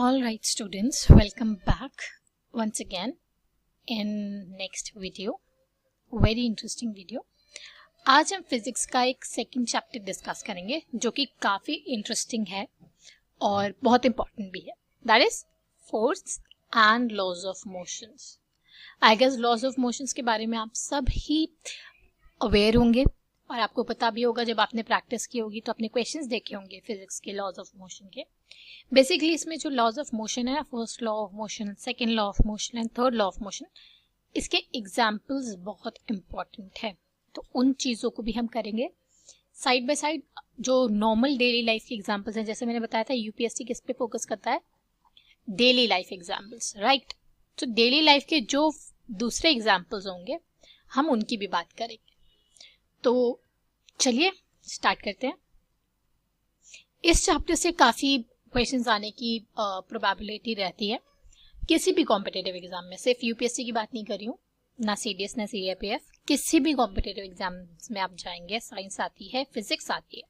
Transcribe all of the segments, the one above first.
All right, students, welcome back once again in next video. Very interesting video. आज हम physics का एक second chapter discuss करेंगे जो कि काफी इंटरेस्टिंग है और बहुत इंपॉर्टेंट भी है. That is force and laws of motions. I guess laws of motions के बारे में आप सब ही अवेयर होंगे और आपको पता भी होगा, जब आपने प्रैक्टिस की होगी तो अपने क्वेश्चंस देखे होंगे फिजिक्स के लॉज ऑफ मोशन के. बेसिकली इसमें जो लॉज ऑफ मोशन है, first law of motion, second law of motion and third law of motion, इसके एग्जांपल्स बहुत इंपॉर्टेंट है. तो उन चीज़ों को भी हम करेंगे साइड बाय साइड. जो नॉर्मल डेली लाइफ के एग्जांपल्स हैं, जैसे मैंने बताया था यूपीएससी किस पे फोकस करता है, डेली लाइफ एग्जांपल्स, राइट. तो डेली लाइफ के जो दूसरे एग्जांपल्स होंगे हम उनकी भी बात करेंगे. तो चलिए स्टार्ट करते हैं. इस चैप्टर से काफ़ी क्वेश्चंस आने की प्रोबेबिलिटी रहती है किसी भी कॉम्पिटिटिव एग्जाम में. सिर्फ यूपीएससी की बात नहीं कर रही हूँ, ना सीडीएस ना सीएपीएफ, किसी भी कॉम्पिटिटिव एग्जाम्स में आप जाएंगे, साइंस आती है, फिजिक्स आती है,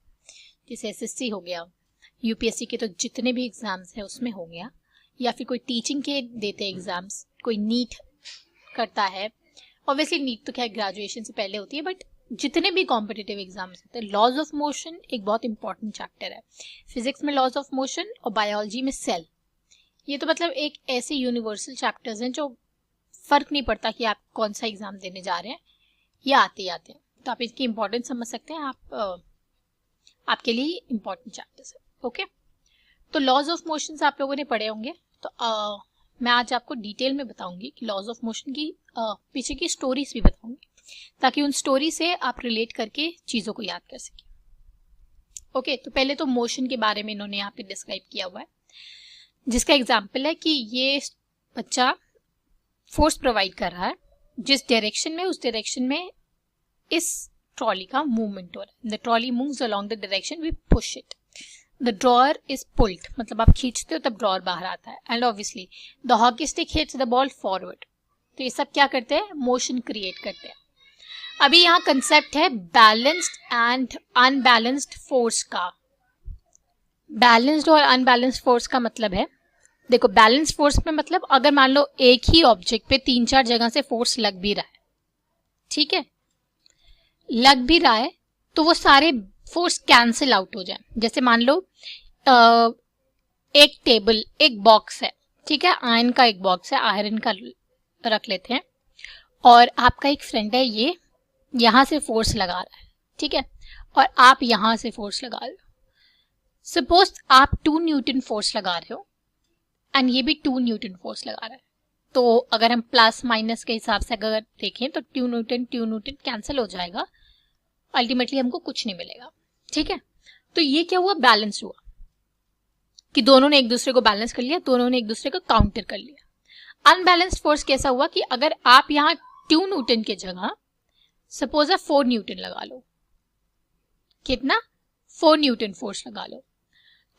जैसे एसएससी हो गया, यूपीएससी के तो जितने भी एग्जाम्स हैं उसमें हो गया, या फिर कोई टीचिंग के देते एग्जाम्स, कोई नीट करता है. ऑब्वियसली नीट तो खैर ग्रेजुएशन से पहले होती है, बट जितने भी कॉम्पिटिटिव एग्जाम्स होते हैं, लॉज ऑफ मोशन एक बहुत इंपॉर्टेंट चैप्टर है. फिजिक्स में लॉज ऑफ मोशन और बायोलॉजी में सेल. ये तो मतलब एक ऐसे यूनिवर्सल चैप्टर्स हैं जो फर्क नहीं पड़ता कि आप कौन सा एग्जाम देने जा रहे हैं, ये आते ही आते हैं. तो आप इसकी इंपॉर्टेंस समझ सकते हैं. आपके लिए इंपॉर्टेंट चैप्टर्स है. ओके, तो लॉज ऑफ मोशन आप लोगों ने पढ़े होंगे. तो मैं आज आपको डिटेल में बताऊंगी कि लॉज ऑफ मोशन की पीछे की स्टोरीज भी बताऊंगी, ताकि उन स्टोरी से आप रिलेट करके चीज़ों को याद कर सकें. ओके, तो पहले तो मोशन के बारे में इन्होंने यहाँ पे डिस्क्राइब किया हुआ है, जिसका एग्जाम्पल है कि ये बच्चा फोर्स प्रोवाइड कर रहा है जिस डायरेक्शन में, उस डायरेक्शन में इस ट्रॉली का मूवमेंट हो रहा है. The trolley moves along the direction we push it. The drawer is pulled, मतलब आप खींचते हो तब ड्रॉअर बाहर आता है. And obviously the hockey stick hits the ball forward. तो ये सब क्या करते हैं, मोशन क्रिएट करते हैं. अभी यहाँ कंसेप्ट है बैलेंस्ड एंड अनबैलेंस्ड फोर्स का. बैलेंस्ड और अनबैलेंस्ड फोर्स का मतलब है, देखो बैलेंस्ड फोर्स में मतलब अगर मान लो एक ही ऑब्जेक्ट पे 3-4 जगह से फोर्स लग भी रहा है, ठीक है, लग भी रहा है, तो वो सारे फोर्स कैंसिल आउट हो जाए. जैसे मान लो एक टेबल, एक बॉक्स है, ठीक है, आयरन का एक बॉक्स है, आयरन का रख लेते हैं, और आपका एक फ्रेंड है, ये यहां से फोर्स लगा रहा है, ठीक है, और आप यहां से फोर्स लगा रहे हो. सपोज आप 2 न्यूटन फोर्स लगा रहे हो एंड ये भी 2 न्यूटन फोर्स लगा रहा है. तो अगर हम प्लस माइनस के हिसाब से अगर देखें तो 2 न्यूटन कैंसिल हो जाएगा, अल्टीमेटली हमको कुछ नहीं मिलेगा. ठीक है, तो ये क्या हुआ, बैलेंस हुआ कि दोनों ने एक दूसरे को बैलेंस कर लिया, दोनों ने एक दूसरे को काउंटर कर लिया. अनबैलेंस्ड फोर्स कैसा हुआ कि अगर आप यहाँ 2 न्यूटन के जगह सपोज 4 न्यूटन लगा लो, कितना, 4 न्यूटन फोर्स लगा लो,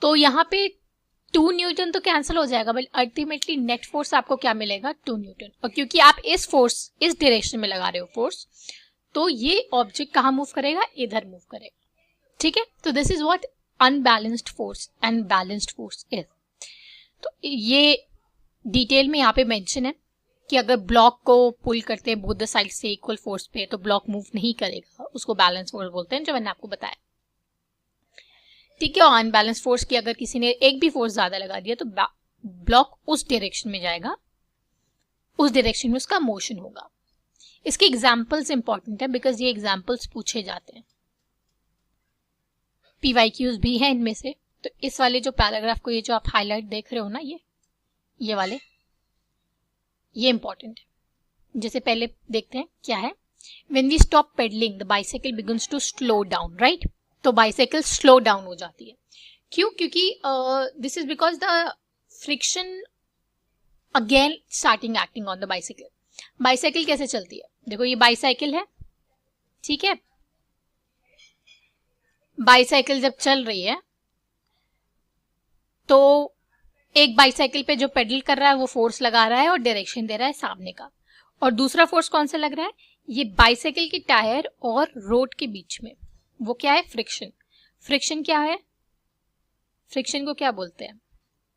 तो यहाँ पे 2 न्यूटन तो कैंसिल हो जाएगा, बट अल्टीमेटली नेट फोर्स आपको क्या मिलेगा, 2 न्यूटन. और क्योंकि आप इस फोर्स, इस डायरेक्शन में लगा रहे हो फोर्स, तो ये ऑब्जेक्ट कहाँ मूव करेगा, इधर मूव करेगा. ठीक है, तो this is what unbalanced force and balanced force is. तो ये डिटेल में यहाँ पे मेंशन है कि अगर ब्लॉक को पुल करते हैं बोथ द साइड से इक्वल फोर्स पे, तो ब्लॉक मूव नहीं करेगा, उसको बैलेंस फोर्स बोलते हैं, जो मैंने आपको बताया. ठीक है, और अनबैलेंस फोर्स की अगर किसी ने एक भी फोर्स ज्यादा लगा दिया तो ब्लॉक उस डायरेक्शन में जाएगा, उस डायरेक्शन में उसका मोशन होगा. इसके एग्जाम्पल्स इंपॉर्टेंट है बिकॉज ये एग्जाम्पल्स पूछे जाते हैं, पीवाईक्यूज भी है इनमें से. तो इस वाले जो पैराग्राफ को, ये जो आप हाईलाइट देख रहे हो ना, ये वाले, ये इंपॉर्टेंट है. जैसे पहले देखते हैं क्या है. When we stop pedalling the bicycle begins to slow down, right. तो बाइसाइकिल स्लो डाउन हो जाती है. क्यों, क्योंकि this is because the friction again starting acting on the bicycle. Bicycle कैसे चलती है, देखो ये बाइसाइकिल है, ठीक है, बाइसाइकिल जब चल रही है तो एक बाइसाइकिल पे जो पेडल कर रहा है वो फोर्स लगा रहा है और डायरेक्शन दे रहा है सामने का, और दूसरा फोर्स कौन सा लग रहा है, ये बाइसाइकिल के टायर और रोड के बीच में, वो क्या है, फ्रिक्शन. फ्रिक्शन क्या है, फ्रिक्शन को क्या बोलते हैं,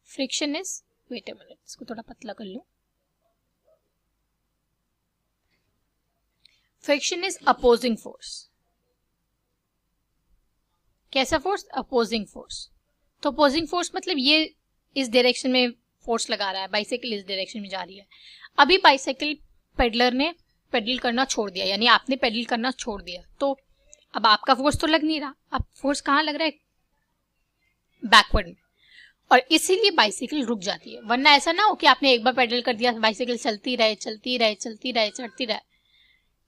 friction is wait a minute, इसको थोड़ा पतला कर लूं। Friction is opposing force. कैसा फोर्स? Opposing force. तो अपोजिंग फोर्स मतलब ये इस डायरेक्शन में फोर्स लगा रहा है, बाइसाइकिल इस डायरेक्शन में जा रही है। अभी बाइसाइकिल पेडलर ने पेडल करना छोड़ दिया, यानी आपने पेडल करना छोड़ दिया, तो अब आपका फोर्स तो लग नहीं रहा। अब फोर्स कहाँ लग रहा है? बैकवर्ड में, और इसीलिए बाइसाइकिल रुक जाती है। वरना ऐसा ना हो कि आपने एक बार पेडल कर दिया, बाइसाइकिल चलती रहे चलती रहे चलती रहे चढ़ती रहे।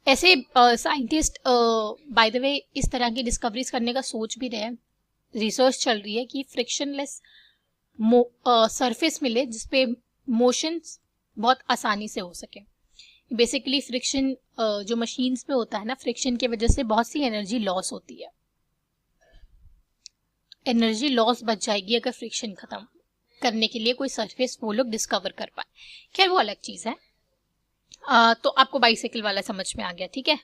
ऐसे साइंटिस्ट बाय द वे इस तरह की डिस्कवरीज करने का सोच भी रहे हैं। रिसर्च चल रही है कि फ्रिक्शनलेस सरफेस मिले जिसपे मोशन बहुत आसानी से हो सके। बेसिकली फ्रिक्शन जो मशीन्स पे होता है ना, फ्रिक्शन की वजह से बहुत सी एनर्जी लॉस होती है। एनर्जी लॉस बच जाएगी अगर फ्रिक्शन खत्म करने के लिए कोई सरफेस वो लोग डिस्कवर कर पाए। खैर वो अलग चीज है। तो आपको बाइसाइकिल वाला समझ में आ गया, ठीक है।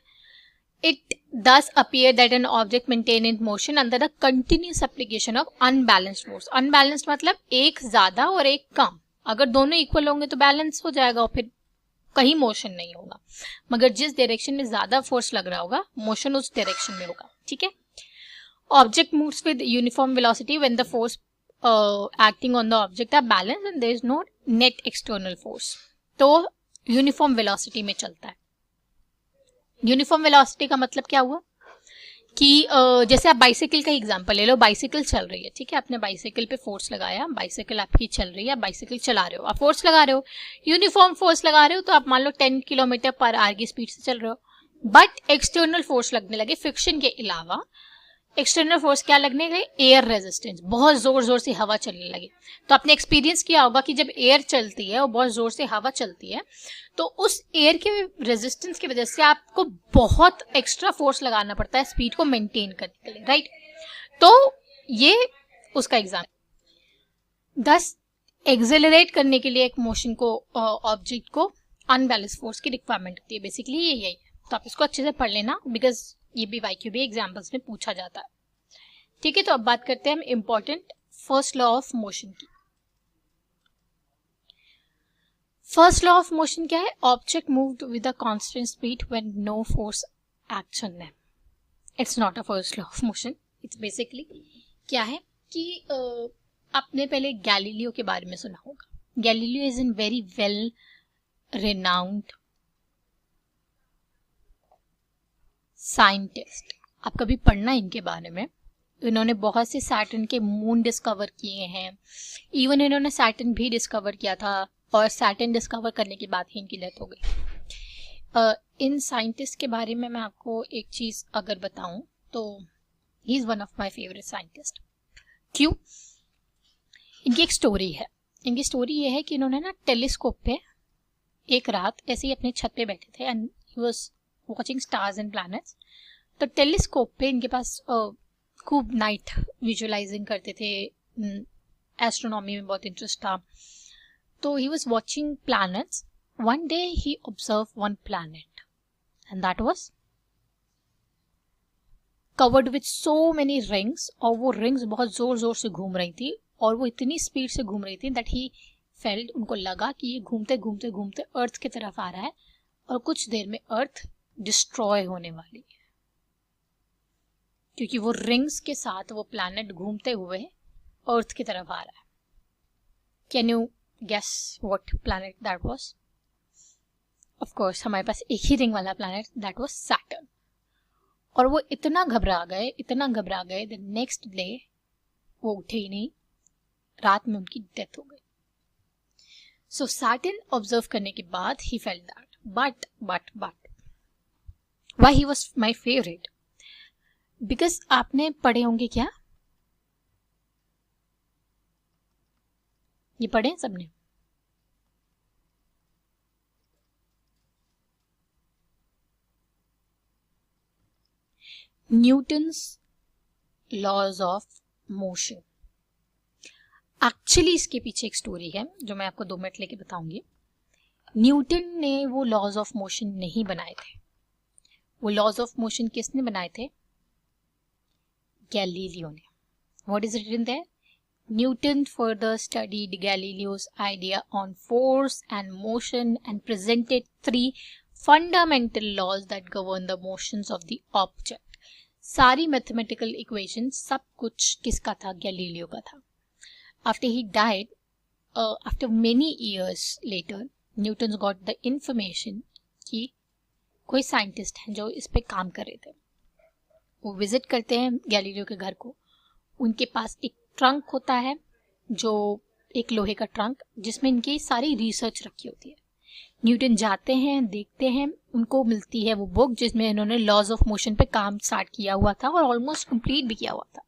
It thus appear that an object maintained in motion under the continuous application of unbalanced force। unbalanced मतलब एक ज्यादा और एक कम। अगर दोनों इक्वल होंगे तो बैलेंस हो जाएगा और फिर कहीं मोशन नहीं होगा। मगर जिस डायरेक्शन में ज्यादा फोर्स लग रहा होगा, मोशन उस डायरेक्शन में होगा, ठीक है। Object moves with uniform velocity when the force acting on the object are balanced and there is no net external force. तो यूनिफॉर्म वेलोसिटी में चलता है। यूनिफॉर्म वेलोसिटी का मतलब क्या हुआ कि जैसे आप बाइसाइकिल का एग्जांपल ले लो। बाइसाइकिल चल रही है, ठीक है, आपने बाइसाइकिल पे फोर्स लगाया, बाइसाइकिल आपकी चल रही है, बाइसाइकिल चला रहे हो, आप फोर्स लगा रहे हो, यूनिफॉर्म फोर्स लगा रहे हो, तो आप मान लो 10 किलोमीटर पर आवर की स्पीड से चल रहे हो। बट एक्सटर्नल फोर्स लगने लगे फ्रिक्शन के अलावा। एक्सटर्नल फोर्स क्या लगने लगे? एयर रेजिस्टेंस, बहुत जोर जोर से हवा चलने लगी। तो आपने एक्सपीरियंस किया होगा कि जब एयर चलती है और बहुत जोर से हवा चलती है तो उस एयर के रेजिस्टेंस की वजह से आपको बहुत एक्स्ट्रा फोर्स लगाना पड़ता है स्पीड को मेंटेन करने के लिए, राइट। तो ये उसका एग्जाम्पल। दस एक्सेलरेट करने के लिए एक मोशन को, ऑब्जेक्ट को अनबैलेंस फोर्स की रिक्वायरमेंट होती है। बेसिकली ये यही है। तो आप इसको अच्छे से पढ़ लेना, बिकॉज ये भी वाईक्यूबी एग्जाम्पल्स में पूछा जाता है, ठीक है। तो अब बात करते हैं हम important first law of motion की। फर्स्ट लॉ ऑफ मोशन क्या है? Object moved with a constant speed when no force acts on them. It's not a first law of motion. It's basically क्या है कि आपने पहले गैलीलियो के बारे में सुना होगा। Galileo is an very well renowned scientist. आप कभी पढ़ना इनके बारे में। इन्होंने बहुत से सैटर्न के मून डिस्कवर किए हैं। इवन इन्होंने सैटर्न भी डिस्कवर किया था, और सैटर्न डिस्कवर करने के बाद ही इनकी डेथ हो गई। इन साइंटिस्ट के बारे में मैं आपको एक चीज अगर बताऊं तो he is one of my favourite scientist. क्यों? इनकी एक स्टोरी है। इनकी स्टोरी ये है कि इन्होंने ना टेलीस्कोप पे एक रात ऐसे ही अपने छत पे बैठे थे and he was watching stars and planets. तो टेलीस्कोप पे इनके पास खूब नाइट विजुअलाइजिंग करते थे, एस्ट्रोनॉमी में बहुत इंटरेस्ट था। तो he was watching planets. One day he observe one planet and that was covered with so many rings, और वो रिंग्स बहुत जोर जोर से घूम रही थी और वो इतनी स्पीड से घूम रही थी दैट ही फेल्ट, उनको लगा कि ये घूमते घूमते घूमते अर्थ की तरफ आ रहा है और कुछ देर में अर्थ डिस्ट्रॉय होने वाली है, क्योंकि वो रिंग्स के साथ वो प्लैनेट घूमते हुए अर्थ की तरफ आ रहा है। Can you guess what planet that was? Of course हमारे पास एक ही रिंग वाला प्लैनेट, दैट वाज सैटर्न। और वो इतना घबरा गए द नेक्स्ट डे वो उठे ही नहीं, रात में उनकी डेथ हो गई। सो सैटर्न ऑब्जर्व करने के बाद ही felt that, but why he was my favourite? Because आपने पढ़े होंगे क्या, ये पढ़े सबने? Newton's laws of motion. Actually इसके पीछे एक स्टोरी है जो मैं आपको 2 मिनट लेके बताऊंगी। न्यूटन ने वो लॉज ऑफ मोशन नहीं बनाए थे। वो लॉज ऑफ मोशन किसने बनाए थे? गैलीलियो ने। What is written there? Newton further studied Galileo's idea on force and motion and presented 3 fundamental laws that govern the motions of the object. सारी mathematical equation सब कुछ किसका था? गैलीलियो का था. After he died, after many years later, Newton got the information कि कोई scientist हैं जो इस पे काम कर रहे थे. वो विजिट करते हैं गैलीलियो के घर को. उनके पास एक ट्रंक होता है, जो एक लोहे का ट्रंक, जिसमें इनकी सारी रिसर्च रखी होती है. न्यूटन जाते हैं, देखते हैं, उनको मिलती है वो बुक जिसमें इन्होंने लॉज ऑफ मोशन पे काम स्टार्ट किया हुआ था और ऑलमोस्ट कंप्लीट भी किया हुआ था.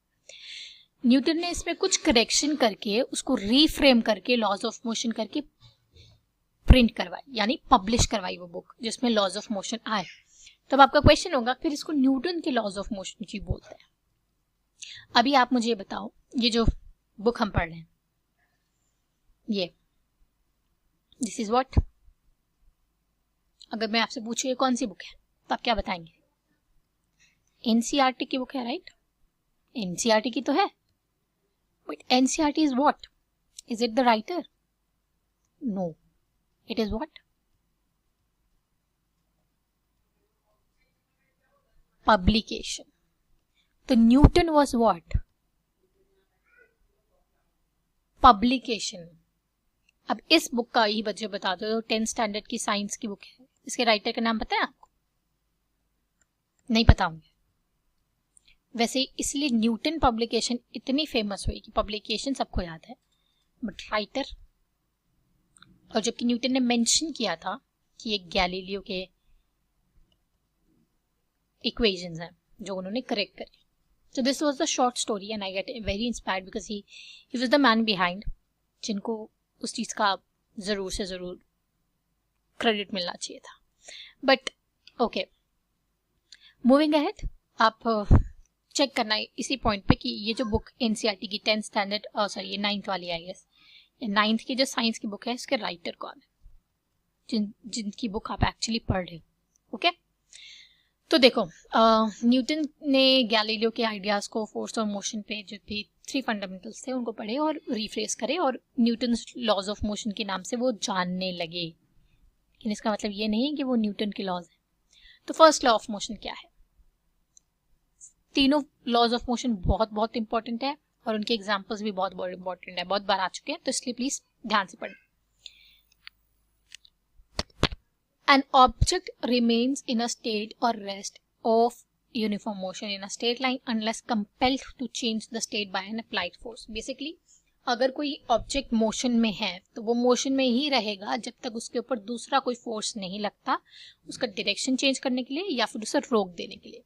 न्यूटन ने इसमें कुछ करेक्शन करके उसको रीफ्रेम करके लॉज ऑफ मोशन करके प्रिंट करवाई, यानी पब्लिश करवाई वो बुक जिसमें लॉज ऑफ मोशन आए. तब आपका क्वेश्चन होगा फिर इसको न्यूटन के लॉज ऑफ मोशन क्यों बोलते हैं? अभी आप मुझे ये बताओ, ये जो बुक हम पढ़ रहे हैं, ये दिस इज व्हाट. अगर मैं आपसे पूछूं ये कौन सी बुक है तो आप क्या बताएंगे? एनसीईआरटी की बुक है, राइट? एनसीईआरटी की तो है, but NCERT is what? Is it the writer? No, it is what? Publication. तो न्यूटन was what? Publication. अब इस बुक का ही बच्चे बता दो, 10th स्टैंडर्ड की साइंस की बुक है, इसके राइटर का नाम पता है आपको? नहीं पता होंगे. वैसे इसलिए न्यूटन पब्लिकेशन इतनी फेमस हुई कि पब्लिकेशन सबको याद है, बट राइटर, और जबकि न्यूटन ने मेंशन किया था कि ये गैलीलियो के इक्वेशंस हैं जो उन्होंने करेक्ट करी. So this was the short story and I get very inspired because he was the man behind, जिनको उस चीज का जरूर से जरूर क्रेडिट मिलना चाहिए था. बट ओके, मूविंग अहेड, आप चेक करना इसी पॉइंट पे कि ये जो बुक एनसीईआरटी की 10th स्टैंडर्ड, सॉरी ये 9th वाली आई गेस, ये 9th की जो साइंस की बुक है, इसके राइटर कौन है, जिनकी बुक आप एक्चुअली पढ़ रहे हो. ओके, तो देखो, न्यूटन ने गैलीलियो के आइडियाज को फोर्स और मोशन पे जो भी 3 फंडामेंटल्स थे उनको पढ़े और रिफ्रेस करे और न्यूटन लॉज ऑफ मोशन के नाम से वो जानने लगे. लेकिन इसका मतलब ये नहीं है कि वो न्यूटन के लॉज हैं. तो फर्स्ट लॉ ऑफ मोशन क्या है? तीनों लॉज ऑफ मोशन बहुत बहुत इंपॉर्टेंट है और उनके एग्जाम्पल्स भी बहुत बहुत इंपॉर्टेंट है, बहुत बार आ चुके हैं, तो इसलिए प्लीज ध्यान से पढ़ें. An object remains in a state or rest of uniform motion in a straight line unless compelled to change the state by an applied force. Basically, अगर कोई ऑब्जेक्ट मोशन में है तो वो मोशन में ही रहेगा जब तक उसके ऊपर दूसरा कोई फोर्स नहीं लगता उसका डायरेक्शन चेंज करने के लिए या फिर उसे रोक देने के लिए.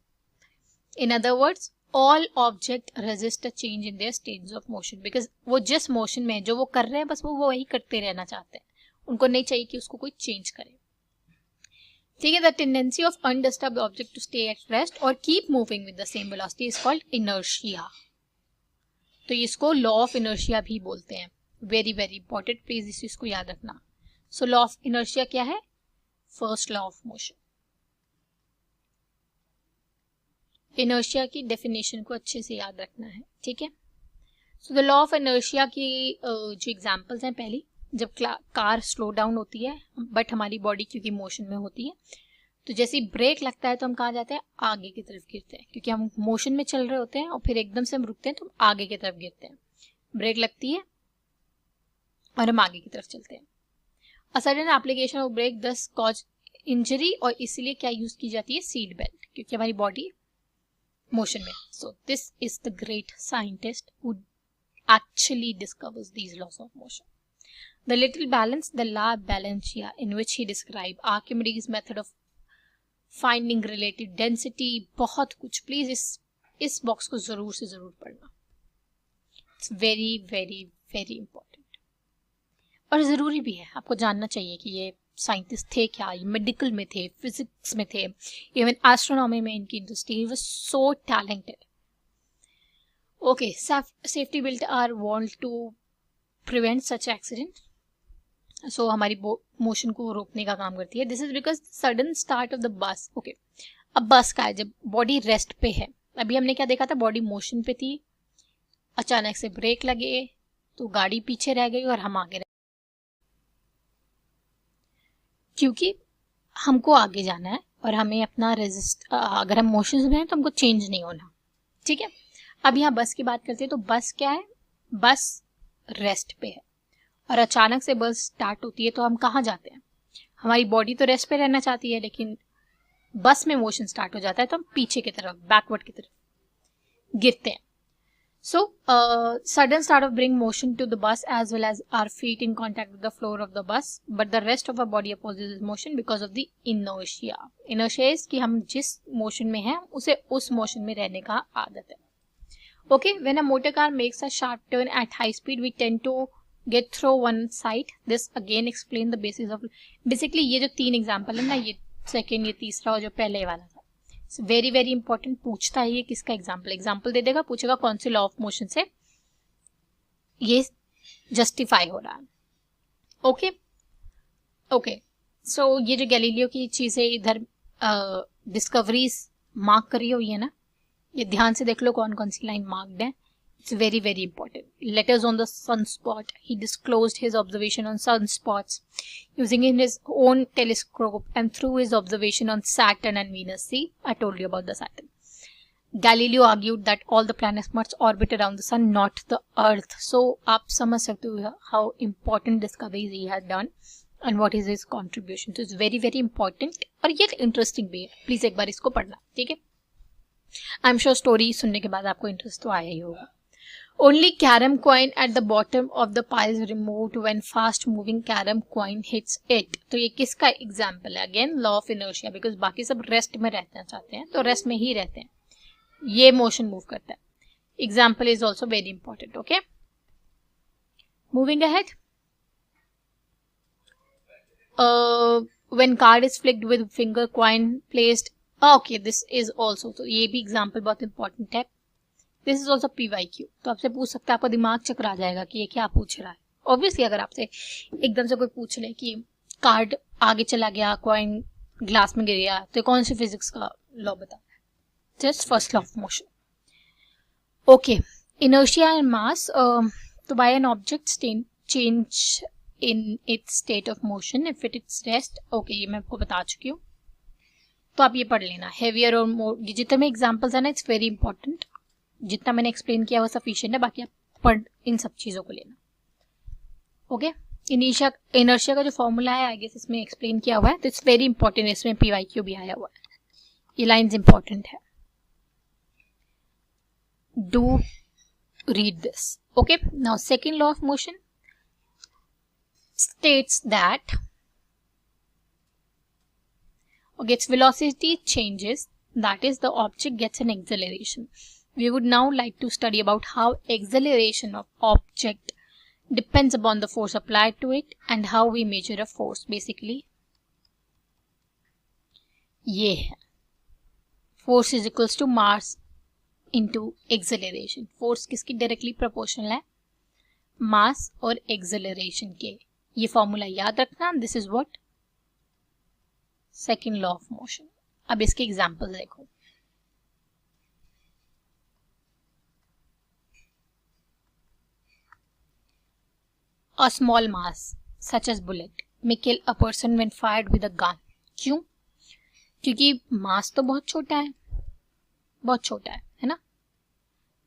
In other words, all object resist a change in their states of motion because वो जिस मोशन में है, जो वो कर रहे हैं, बस वो वही करते रहना चाहते हैं, उनको नहीं चाहिए कि उसको कोई चेंज करे. ठीक है, the tendency of undisturbed object to stay at rest और keep moving with the same velocity is called inertia. तो इसको लॉ ऑफ इनर्शिया भी बोलते हैं. वेरी वेरी इंपॉर्टेंट, प्लीज इस चीज को याद रखना. सो लॉ ऑफ इनर्शिया क्या है? First law of motion. Inertia की डेफिनेशन को अच्छे से याद रखना है, ठीक है. So the law of inertia की जो एग्जांपल्स हैं, पहली, जब कार स्लो डाउन होती है बट हमारी बॉडी क्योंकि मोशन में होती है, तो जैसे ही ब्रेक लगता है तो हम कहाँ जाते हैं? आगे की तरफ गिरते हैं, क्योंकि हम मोशन में चल रहे होते हैं और फिर एकदम से हम रुकते हैं तो हम आगे की तरफ गिरते हैं. ब्रेक लगती है और हम आगे की तरफ चलते हैं. A sudden application of brake thus cause injury, और इसीलिए क्या यूज की जाती है? सीट बेल्ट, क्योंकि हमारी बॉडी मोशन में. So this is the great scientist who actually discovers these laws of motion. The little balance, the La Balancia, in which he described Archimedes' method of finding relative density, बहुत कुछ. Please इस box को जरूर से जरूर पढ़ना. It's very very very important और जरूरी भी है. आपको जानना चाहिए कि ये साइंटिस्ट थे क्या, ये मेडिकल में थे, फिजिक्स में थे, इवन एस्ट्रोनॉमी में इनकी industry. He was so talented. Okay, safety belt are worn to prevent such accident. So हमारी मोशन को रोकने का काम करती है. This is because sudden start of the bus. Okay, अब बस का है जब बॉडी रेस्ट पे है. अभी हमने क्या देखा था? बॉडी मोशन पे थी, अचानक से ब्रेक लगे, तो गाड़ी पीछे रह गई और हम आगे रह, क्योंकि हमको आगे जाना है और हमें अपना अगर हम मोशन में हैं तो हमको चेंज नहीं होना, ठीक है। अब यहाँ बस की बात करते हैं, तो बस क्या है, बस रेस्ट पे है और अचानक से बस स्टार्ट होती है तो हम कहाँ जाते हैं, हमारी बॉडी तो रेस्ट पे रहना चाहती है, लेकिन बस में मोशन स्टार्ट हो जाता है तो हम पीछे की तरफ, बैकवर्ड की तरफ गिरते हैं। So, sudden start of bring motion to the bus as well as our feet in contact with the floor of the bus, but the rest of our body opposes this motion because of the inertia. Inertia is कि हम जिस motion में हैं उसे उस motion में रहने का आदत है. Okay, when a motor car makes a sharp turn at high speed, we tend to get through one side. This again explain the basis of. Basically ये जो 3 example है ना, ये second, ये तीसरा और जो पहले वाला था, वेरी वेरी इंपॉर्टेंट पूछता है ये किसका एग्जाम्पल दे देगा, पूछेगा कौन से लॉ ऑफ मोशन से ये जस्टिफाई हो रहा है। ओके ओके, सो ये जो गैलीलियो की चीजें इधर डिस्कवरीज मार्क करी हुई है ना, ये ध्यान से देख लो कौन कौन सी लाइन मार्क्ड है। It's very very important. Letters on the sunspot. He disclosed his observation on sunspots using his own telescope and through his observation on Saturn and Venus. See, I told you about the Saturn. Galileo argued that all the planets must orbit around the sun, not the Earth. So, आप समझ सकते हो how important discoveries he had done and what is his contribution. So, it's very very important और ये interesting भी है. Please एक बार इसको पढ़ना, ठीक है? I'm sure story सुनने के बाद आपको interest तो आया ही होगा. Only carom coin at the bottom of the pile is removed when fast moving carom coin hits it. तो ये किसका एग्जाम्पल है? Again law of inertia, because बाकी सब रेस्ट में रहना चाहते हैं तो रेस्ट में ही रहते हैं, ये मोशन मूव करता है. Example is also very important. Okay, moving ahead. When card is flicked with finger coin placed. Okay, this is also, तो ये भी एग्जाम्पल बहुत इंपॉर्टेंट है. This is also PYQ. तो आपसे पूछ सकता है, आपका दिमाग चकरा जाएगा कि ये क्या पूछ रहा है. ऑब्वियसली अगर आपसे एकदम से कोई पूछ ले कि कार्ड आगे चला गया, कॉइन ग्लास में गिर गया, तो कौन सी फिजिक्स का लॉ बता? Just first law of motion. Okay, inertia and mass. तो by an object change in its state of motion if it is rest. Okay, ये मैं आपको बता चुकी हूँ, तो आप ये पढ़ लेना. हेवियर और मोर, जितने में एग्जाम्पल्स है ना, इट्स वेरी इंपॉर्टेंट. जितना मैंने एक्सप्लेन किया वो सफिशिएंट है, बाकी आप पढ़ इन सब चीजों को लेना. ओके, इनर्शिया का जो फॉर्मूला है आई गेस इसमें एक्सप्लेन किया हुआ है, तो इट्स वेरी इंपॉर्टेंट. इसमें PYQ भी आया हुआ है, ये लाइंस इंपॉर्टेंट है. Do read this. Okay, now second law of motion states that its velocity changes, that is the object gets an acceleration. We would now like to study about how acceleration of object depends upon the force applied to it and how we measure a force. Basically ये है, force is equals to mass into acceleration. force किसकी directly proportional है? मास और acceleration के. ये formula याद रखना. This is what second law of motion. अब इसके एग्जांपल देखो. A small mass such as bullet may kill a person when fired with a gun. क्यों? क्योंकि मास तो बहुत छोटा है, बहुत छोटा है ना,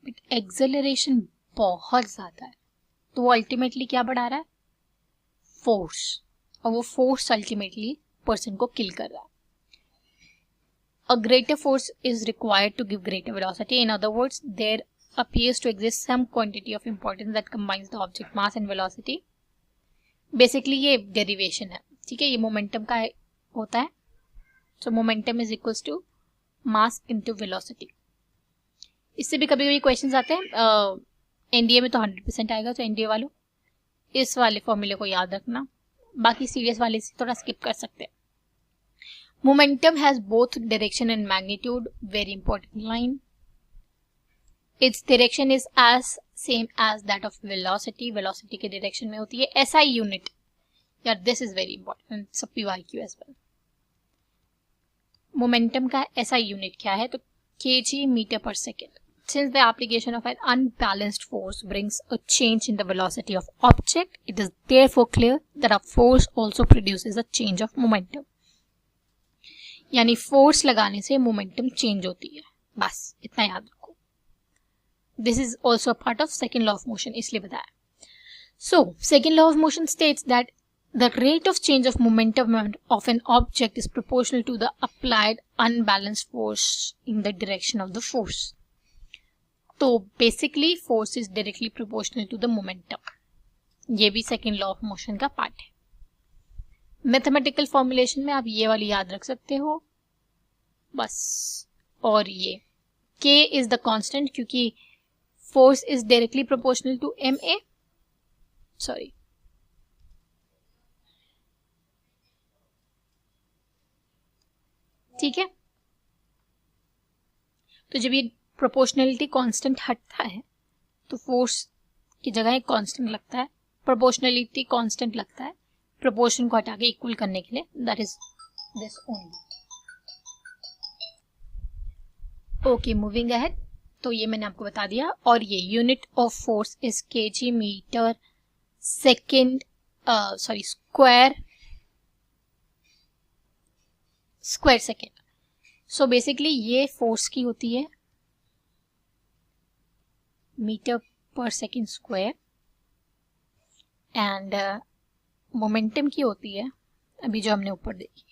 बट एक्सेलरेशन बहुत ज्यादा है, तो वो अल्टीमेटली क्या बढ़ा रहा है? फोर्स. और वो फोर्स अल्टीमेटली पर्सन को किल कर रहा है. A greater force is required to give greater velocity. In other words, there appears to exist some quantity of importance that combines the object mass and velocity. Basically ये derivation है, ठीक है, ये momentum का होता है. So momentum is equals to mass into velocity. इससे भी कभी कभी क्वेश्चंस आते हैं. एनडीए में तो 100% आएगा, तो एनडीए वालों इस वाले फॉर्मूले को याद रखना, बाकी सीरियस वाले से थोड़ा स्किप कर सकते हैं. Momentum has both direction and magnitude. Very important line. Its direction is as same as that of velocity. Velocity के direction में होती है SI unit. यार this is very important. It's a PYQ as well. Momentum का SI unit क्या है? तो kg metre per second. Since the application of an unbalanced force brings a change in the velocity of object, it is therefore clear that a force also produces a change of momentum. यानी force लगाने से momentum change होती है, बस इतना याद रखो. This is also a part of second law of motion, इसलिए बताया. So second law of motion states that the rate of change of momentum of an object is proportional to the applied unbalanced force in the direction of the force. तो basically force is directly proportional to the momentum. ये भी second law of motion का part है. Mathematical formulation में आप ये वाली याद रख सकते हो बस. और ये k इज द कांस्टेंट क्योंकि force is directly proportional to ma. Sorry, ठीक है. तो जब ये प्रोपोर्शनलिटी कांस्टेंट हटता है तो फोर्स की जगह एक कांस्टेंट लगता है, प्रोपोर्शनलिटी कांस्टेंट लगता है प्रोपोर्शन को हटा के इक्वल करने के लिए. That is this only. Okay, moving ahead. तो ये मैंने आपको बता दिया. और ये unit of force is KG metre second, sorry square second. So basically ये फोर्स की होती है metre per second square and momentum की होती है अभी जो हमने ऊपर देखी.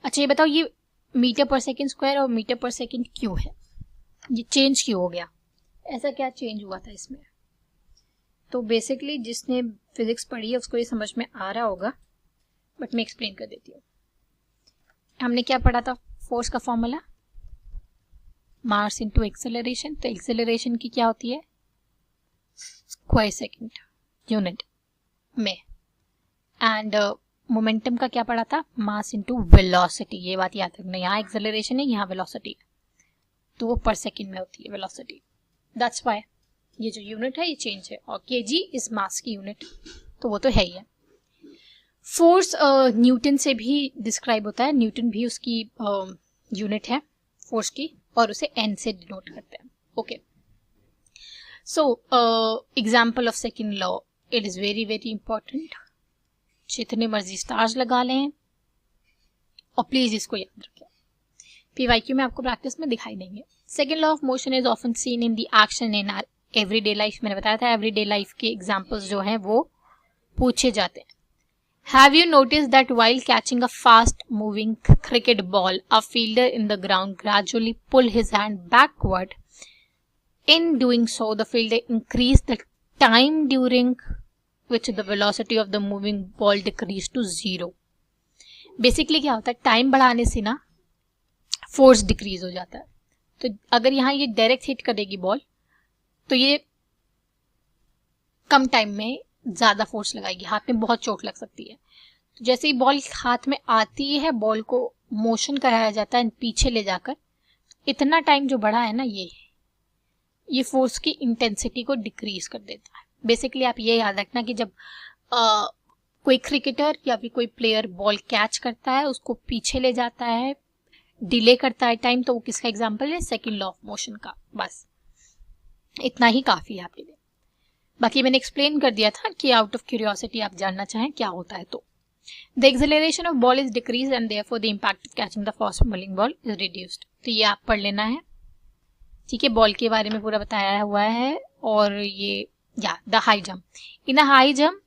अच्छा, ये बताओ ये मीटर पर सेकेंड स्क्वायर और मीटर पर सेकेंड क्यों है? ये चेंज क्यों हो गया? ऐसा क्या चेंज हुआ था इसमें? तो बेसिकली जिसने फिजिक्स पढ़ी है उसको ये समझ में आ रहा होगा, बट मैं एक्सप्लेन कर देती हूँ. हमने क्या पढ़ा था? फोर्स का फॉर्मूला मास इनटू एक्सेलरेशन. तो एक्सेलरेशन की क्या होती है? स्क्वायर सेकेंड यूनिट में. एंड मोमेंटम का क्या पढ़ा था? Mass into velocity. ये बात याद रखना, यहाँ एक्सेलरेशन है, यहाँ वेलोसिटी, तो वो पर सेकेंड में होती है वेलोसिटी. दैट्स व्हाई ये जो यूनिट है ये चेंज है. और केजी इज मास की यूनिट, तो वो तो है ही है. फोर्स न्यूटन से भी डिस्क्राइब होता है. न्यूटन भी उसकी यूनिट है फोर्स की, और उसे एन से डिनोट करते हैं. Okay, so example of second law, it is very very important. जितने मर्जी स्टार्स लगा लें और प्लीज इसको याद रखें. पीवाईक्यू में आपको प्रैक्टिस में दिखाई देंगे. Second law of motion is often seen in the action in our everyday life. मैंने बताया था एवरीडे लाइफ के एग्जाम्पल्स जो हैं वो पूछे जाते हैं. Have you noticed that while catching a fast moving cricket ball, a fielder in the ground gradually pull his hand backward? In doing so, the fielder increased the time during which the velocity of the moving ball decreased to 0. Basically क्या होता है, time बढ़ाने से ना force decrease हो जाता है. तो अगर यहाँ ये डायरेक्ट हिट करेगी बॉल तो ये कम टाइम में ज्यादा फोर्स लगाएगी, हाथ में बहुत चोट लग सकती है. तो जैसे ही बॉल हाथ में आती है, बॉल को मोशन कराया जाता है पीछे ले जाकर. इतना टाइम जो बढ़ा है ना, ये फोर्स की इंटेंसिटी को डिक्रीज कर देता है. बेसिकली आप ये याद रखना कि जब कोई क्रिकेटर या फिर कोई प्लेयर बॉल कैच करता है, उसको पीछे ले जाता है, डिले करता है टाइम, तो वो किसका एग्जाम्पल है? सेकेंड लॉ ऑफ मोशन का. बस इतना ही काफी है आपके लिए. बाकी मैंने एक्सप्लेन कर दिया था कि आउट ऑफ क्यूरियोसिटी आप जानना चाहें क्या होता है तो. The acceleration of ball is decrease and therefore the impact of catching the fast moving ball is reduced. तो ये आप पढ़ लेना है, ठीक है. बॉल के बारे में पूरा बताया हुआ है. और ये the high jump. In a high jump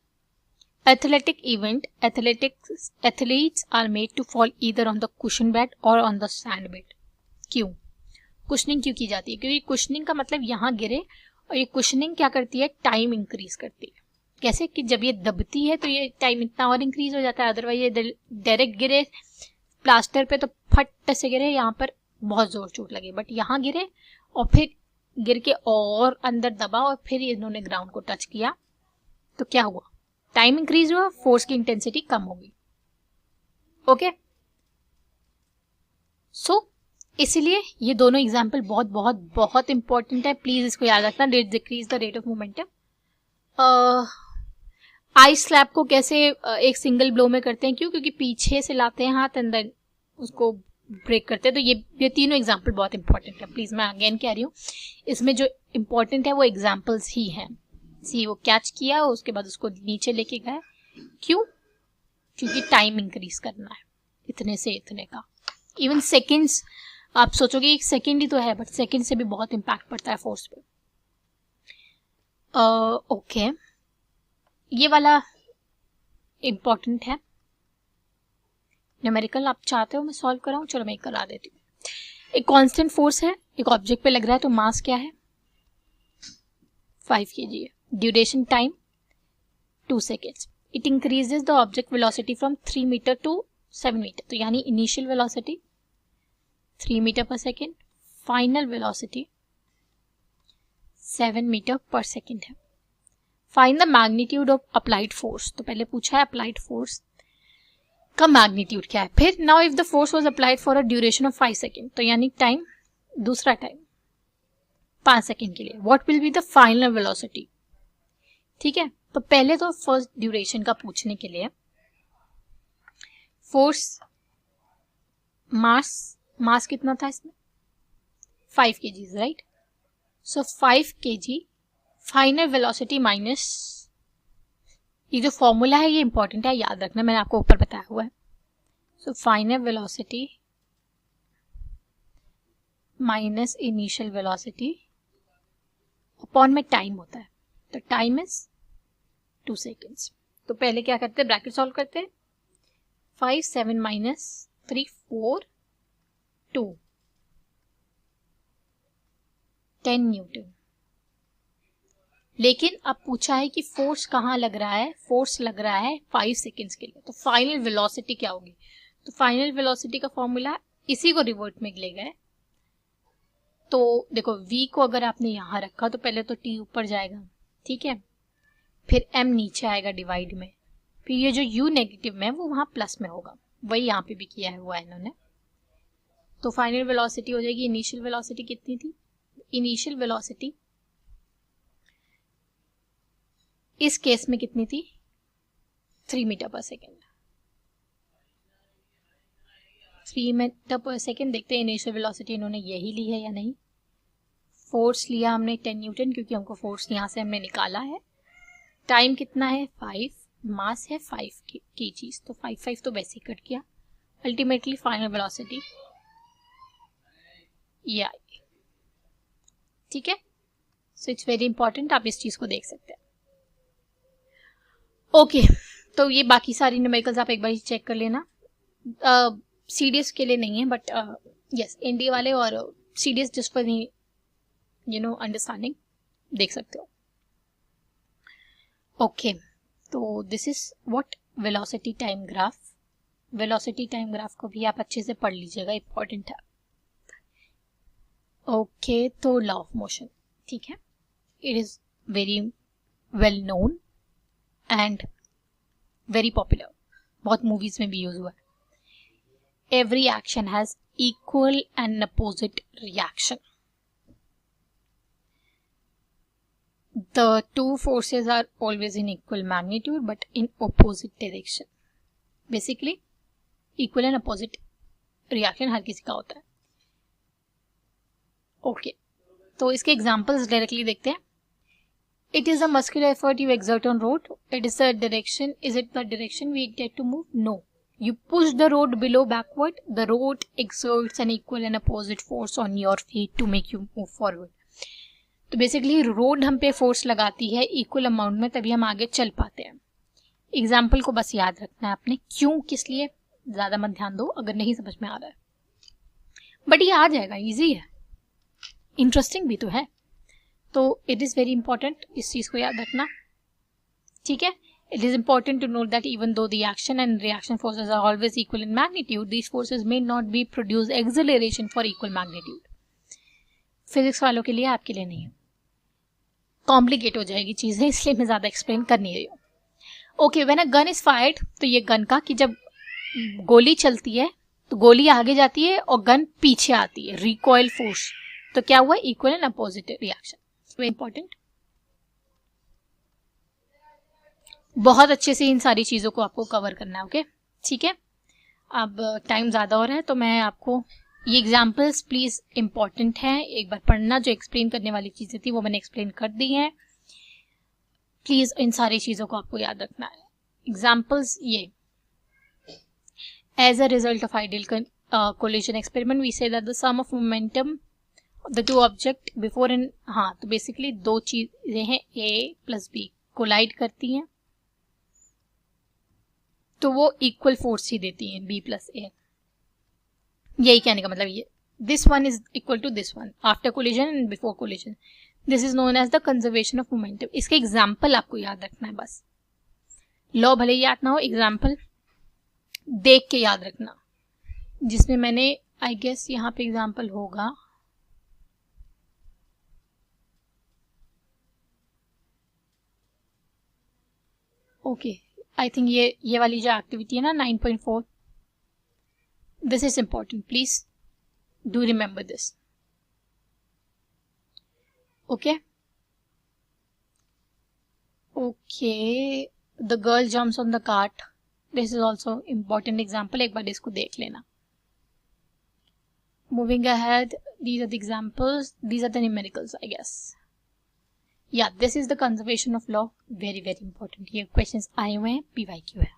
athletic event, athletes are made to fall either on the cushion bed or on the sand bed. क्यों कुशनिंग क्यों की जाती है? क्योंकि कुशनिंग का मतलब यहाँ गिरे, और ये कुशनिंग क्या करती है? टाइम इंक्रीज करती है. कैसे कि जब ये दबती है तो ये टाइम इतना और इंक्रीज हो जाता है. अदरवाइज ये डायरेक्ट गिरे प्लास्टर पे तो फट से गिरे, यहाँ पर बहुत जोर चोट लगे. बट यहाँ गिरे और फिर गिर के और अंदर दबा और फिर इन्होंने ग्राउंड को टच किया, तो क्या हुआ? टाइम इंक्रीज हुआ, फोर्स की इंटेंसिटी कम होगी. ओके, सो इसीलिए ये दोनों एग्जाम्पल बहुत बहुत बहुत इंपॉर्टेंट है. प्लीज इसको याद रखना. Decrease the rate of momentum. Ice slab को कैसे एक सिंगल ब्लो में करते हैं? क्यों? क्योंकि पीछे से लाते हैं हाथ, एंड देन उसको ब्रेक करते हैं। तो ये तीनों एग्जाम्पल बहुत इंपॉर्टेंट है। प्लीज मैं अगेन कह रही हूँ, इसमें जो इम्पोर्टेंट है वो एग्जाम्पल्स ही हैं। सी वो कैच किया, उसके बाद उसको नीचे लेके गए। क्यों? क्योंकि टाइम इंक्रीज करना है इतने से इतने का। इवन सेकेंड्स, आप सोचोगे एक सेकेंड ही तो है, बट सेकेंड से भी बहुत इम्पैक्ट पड़ता है फोर्स पे। ओके, ये वाला इम्पोर्टेंट है। न्यूमेरिकल आप चाहते हो मैं सॉल्व कराऊं? चलो मैं करा देती हूँ। एक कांस्टेंट फोर्स है, एक ऑब्जेक्ट पे लग रहा है, तो मास क्या है? 5 kg है। Duration time 2 seconds। It increases the object velocity from 3 metre to 7 metre. तो यानी initial velocity 3 metre per second, final velocity 7 metre per second है। Find the magnitude of applied force. तो पहले पूछा है अप्लाइड फोर्स का magnitude क्या है। फिर now if the force was applied for a duration of 5 second, तो यानी टाइम, दूसरा टाइम 5 सेकेंड के लिए, what will be the final velocity. ठीक है, तो पहले तो फर्स्ट ड्यूरेशन का पूछने के लिए फोर्स, मास कितना था इसमें? 5 kg, राइट। सो 5 kg फाइनल वेलोसिटी माइनस, ये जो फॉर्मूला है ये इंपॉर्टेंट है, याद रखना, मैंने आपको ऊपर बताया हुआ है। So final velocity minus initial velocity upon में टाइम होता है, तो टाइम इज 2 seconds। तो पहले क्या करते हैं, ब्रैकेट सॉल्व करते हैं। 5 7 माइनस 3 4 2 10 न्यूटन। लेकिन अब पूछा है कि फोर्स कहाँ लग रहा है, फोर्स लग रहा है 5 सेकेंड्स के लिए, तो फाइनल वेलोसिटी क्या होगी? तो फाइनल वेलोसिटी का फॉर्मूला इसी को रिवर्ट में ले गए। तो देखो v को अगर आपने यहां रखा तो पहले तो t ऊपर जाएगा, ठीक है, फिर m नीचे आएगा डिवाइड में, फिर ये जो u नेगेटिव में है वो वहां प्लस में होगा, वही यहाँ पे भी किया है हुआ है इन्होंने। तो फाइनल वेलोसिटी हो जाएगी, इनिशियल वेलोसिटी कितनी थी? इनिशियल वेलोसिटी इस केस में कितनी थी? 3 metre per second. 3 metre per second. देखते हैं इनिशियल वेलोसिटी इन्होंने यही ली है या नहीं। फोर्स लिया हमने 10 न्यूटन, क्योंकि हमको फोर्स यहाँ से हमने निकाला है। टाइम कितना है? 5। मास है 5 kg, तो 5 तो वैसे ही कट गया। अल्टीमेटली फाइनल वेलोसिटी ये आएगी। ठीक है, सो इट्स वेरी इंपॉर्टेंट, आप इस चीज को देख सकते हैं। ओके, तो ये बाकी सारी न्यूमेरिकल्स आप एक बार चेक कर लेना। सीडीएस के लिए नहीं है, बट यस एनडीए वाले और सीडीएस जिस पर नहीं अंडरस्टैंडिंग देख सकते हो। ओके, तो this is what velocity time graph. Velocity time graph को भी आप अच्छे से पढ़ लीजिएगा, इंपॉर्टेंट है। ओके, तो लॉ ऑफ मोशन, ठीक है, it is very well known and very popular, बहुत मूवीज में भी यूज हुआ है। Every action has equal and opposite reaction. The two forces are always in equal magnitude but in opposite direction. Basically, equal and opposite reaction हर किसी का होता है। Okay, तो इसके examples directly देखते हैं। It is a muscular effort you exert on road. It is a direction. Is it the direction we intend to move? No. You push the road below backward. The road exerts an equal and opposite force on your feet to make you move forward. तो basically road हम पे force लगाती है equal amount में, तभी हम आगे चल पाते हैं। एग्जाम्पल को बस याद रखना है आपने, क्यों किस लिए ज्यादा मत ध्यान दो अगर नहीं समझ में आ रहा है, बट ये आ जाएगा, इजी है, इंटरेस्टिंग भी तो है। तो इट इज वेरी इंपॉर्टेंट, इस चीज को याद रखना, ठीक है। It is important to note that even though the action and reaction forces are always equal in magnitude, these forces may not be produce acceleration for equal magnitude. Physics वालों के लिए, आपके लिए नहीं है, कॉम्प्लिकेट हो जाएगी चीजें, इसलिए मैं ज्यादा एक्सप्लेन कर नहीं रही हूँ। Okay, when a gun is fired, तो ये गन का कि जब गोली चलती है तो गोली आगे जाती है और गन पीछे आती है, रिकॉइल फोर्स, तो क्या हुआ? Equal and opposite reaction. Very important, बहुत अच्छे से इन सारी चीजों को आपको कवर करना है। ओके, ठीक है। अब टाइम ज़्यादा हो रहा है तो मैं आपको ये एग्जाम्पल्स प्लीज़ इम्पॉर्टेंट हैं, एक बार पढ़ना। जो एक्सप्लेन करने वाली चीज़ें थी वो मैंने एक्सप्लेन कर दी हैं। प्लीज़ इन सारी चीज़ों को आपको याद रखना है। एग्जाम्पल्स ये, as a result of ideal collision experiment we say that the sum of momentum of the two object before and हाँ, तो बेसिकली दो चीजें हैं A प्लस B कोलाइड करती हैं तो वो इक्वल फोर्स ही देती हैं B प्लस A। यही कहने का मतलब ये, this one is equal to this one after collision and before collision, this is known as the conservation of momentum. इसके एग्जाम्पल आपको याद रखना है बस, लॉ भले याद ना हो, एग्जाम्पल देख के याद रखना, जिसमें मैंने आई गेस यहाँ पे एग्जाम्पल होगा। ओके, आई थिंक ये वाली जो एक्टिविटी है ना 9.4, this is important, please do remember this. Okay okay, the girl jumps on the cart, this is also important example, एक बार इसको देख लेना। Moving ahead, these are the examples, these are the numericals, I guess. Yeah, this is the conservation of law, very very important. ये questions आए हुए हैं, PYQ है।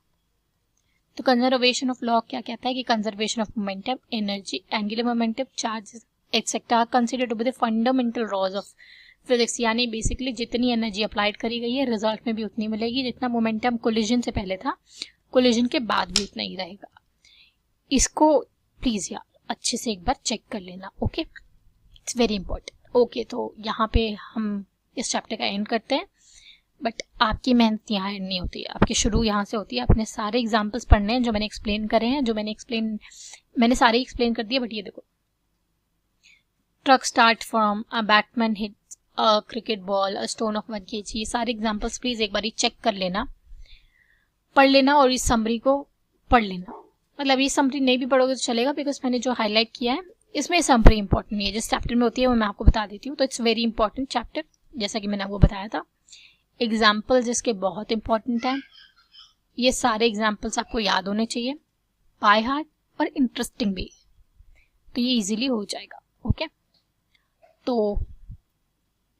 तो conservation of law क्या कहता है कि conservation of momentum, energy, angular momentum, charges, etc. considered to be the fundamental laws of physics। यानी बेसिकली जितनी एनर्जी अप्लाइड करी गई है रिजल्ट में भी उतनी मिलेगी, जितना मोमेंटम कोलिजन से पहले था कोलिजन के बाद भी उतना ही रहेगा। इसको प्लीज यार अच्छे से एक बार चेक कर लेना। Okay, it's very important. Okay, तो यहाँ पे हम इस चैप्टर का एंड करते हैं, बट आपकी मेहनत यहाँ एंड नहीं होती है, आपकी शुरू यहाँ से होती है। अपने सारे एग्जाम्पल्स पढ़ने हैं जो मैंने एक्सप्लेन करे हैं, जो मैंने सारे एक्सप्लेन कर दिए। बट ये देखो, truck start from a Batman hit a cricket ball a stone of 1 kg, ये सारे एग्जाम्पल्स प्लीज एक बार चेक कर लेना, पढ़ लेना और इस समरी को पढ़ लेना। मतलब ये समरी नहीं भी पढ़ोगे तो चलेगा, बिकॉज मैंने जो हाईलाइट किया है इसमें समरी इंपॉर्टेंट नहीं है, जिस चैप्टर में होती है वो मैं आपको बता देती हूँ। तो इट्स वेरी इंपॉर्टेंट चैप्टर, जैसा कि मैंने आपको बताया था। एग्जाम्पल्स इसके बहुत इंपॉर्टेंट हैं, ये सारे एग्जाम्पल्स आपको याद होने चाहिए, बाय हार्ट और इंटरेस्टिंग भी, तो ये इजीली हो जाएगा। ओके, तो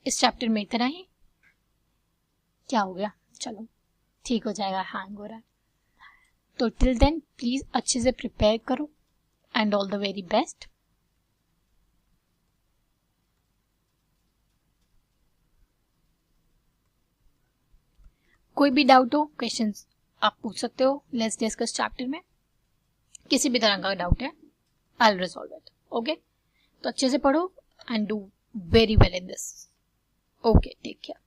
इस चैप्टर में इतना ही। क्या हो गया, चलो ठीक हो जाएगा, हैंग हो रहा है। तो टिल देन प्लीज अच्छे से प्रिपेयर करो and all the very best. कोई भी डाउट हो, क्वेश्चंस आप पूछ सकते हो लेट्स डिस्कस चैप्टर में, किसी भी तरह का डाउट है I will resolve it. Okay, तो अच्छे से पढ़ो and do very well in this. Okay, take care.